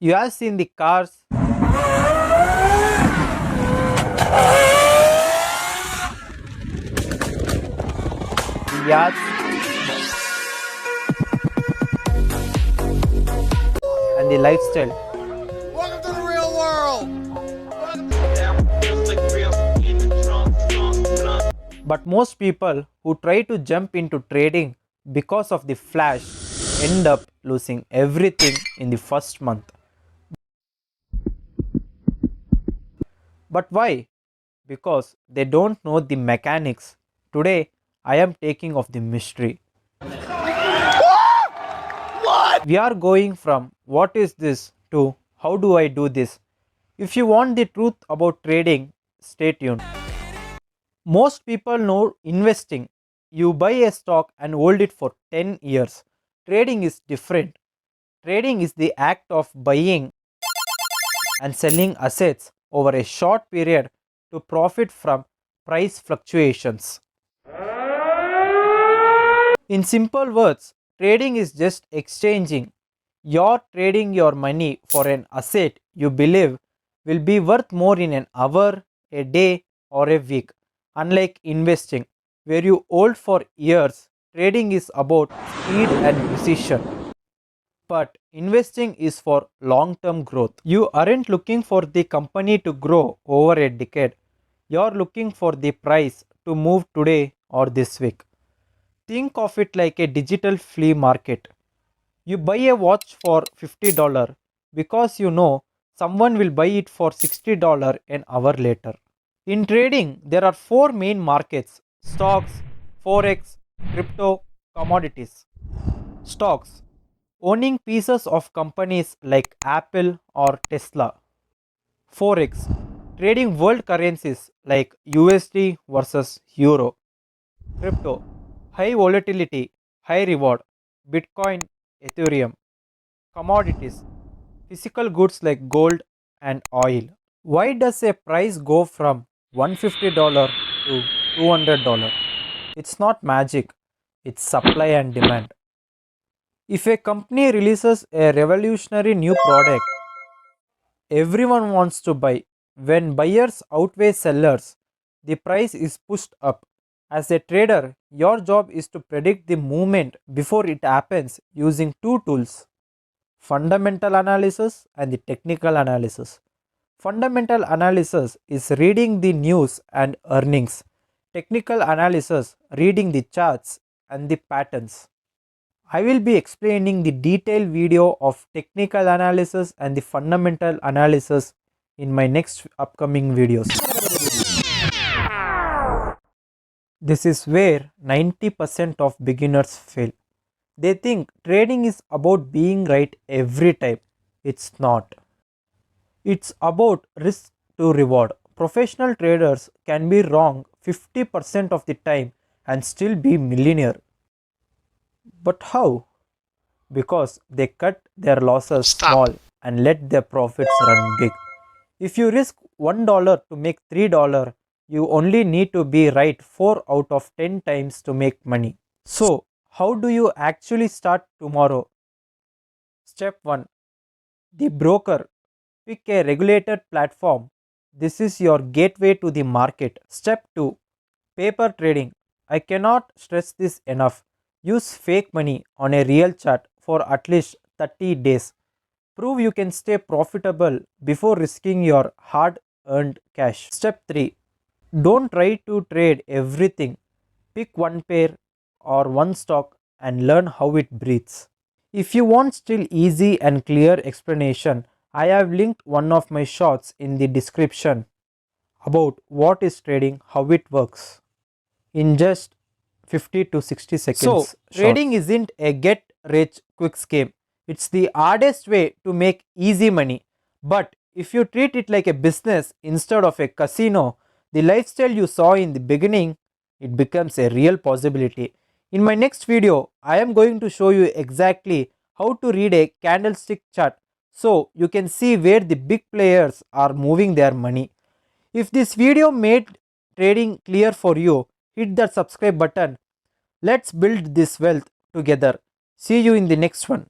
You have seen the cars, the yachts, and the lifestyle. Welcome to the real world. But most people who try to jump into trading because of the flash end up losing everything in the first month. But why? Because they don't know the mechanics. Today, I am taking off the mystery. What? We are going from what is this to how do I do this. If you want the truth about trading, stay tuned. Most people know investing. You buy a stock and hold it for 10 years. Trading is different. Trading is the act of buying and selling assets over a short period to profit from price fluctuations. In simple words, trading is just exchanging. You're trading your money for an asset you believe will be worth more in an hour, a day, or a week. Unlike investing, where you hold for years, trading is about speed and precision. But investing is for long term growth. You aren't looking for the company to grow over a decade, you're looking for the price to move today or this week. Think of it like a digital flea market. You buy a watch for $50 because you know someone will buy it for $60 an hour later. In trading, there are four main markets: stocks, forex, crypto, commodities. Stocks, owning pieces of companies like Apple or Tesla. Forex, trading world currencies like USD versus Euro. Crypto, high volatility, high reward, Bitcoin, Ethereum. Commodities, physical goods like gold and oil. Why does a price go from $150 to $200? It's not magic, it's supply and demand. If a company releases a revolutionary new product, everyone wants to buy. When buyers outweigh sellers, the price is pushed up. As a trader, your job is to predict the movement before it happens using two tools: fundamental analysis and the technical analysis. Fundamental analysis is reading the news and earnings. Technical analysis, reading the charts and the patterns. I will be explaining the detailed video of technical analysis and the fundamental analysis in my next upcoming videos. This is where 90% of beginners fail. They think trading is about being right every time. It's not. It's about risk to reward. Professional traders can be wrong 50% of the time and still be millionaire. But how? Because they cut their losses Stop. small and let their profits run big. If you risk $1 to make $3, you only need to be right 4 out of 10 times to make money. So, how do you actually start tomorrow? Step 1. The broker. Pick a regulated platform. This is your gateway to the market. Step 2. Paper trading. I cannot stress this enough. Use fake money on a real chart for at least 30 days. Prove you can stay profitable before risking your hard earned cash. Step 3. Don't try to trade everything. Pick one pair or one stock and learn how it breathes. If you want still easy and clear explanation, I have linked one of my shorts in the description about what is trading, how it works, in just 50 to 60 seconds. So, trading isn't a get rich quick scheme. It's the hardest way to make easy money. But if you treat it like a business instead of a casino, the lifestyle you saw in the beginning, it becomes a real possibility. In my next video, I am going to show you exactly how to read a candlestick chart so you can see where the big players are moving their money. If this video made trading clear for you, hit that subscribe button. Let's build this wealth together. See you in the next one.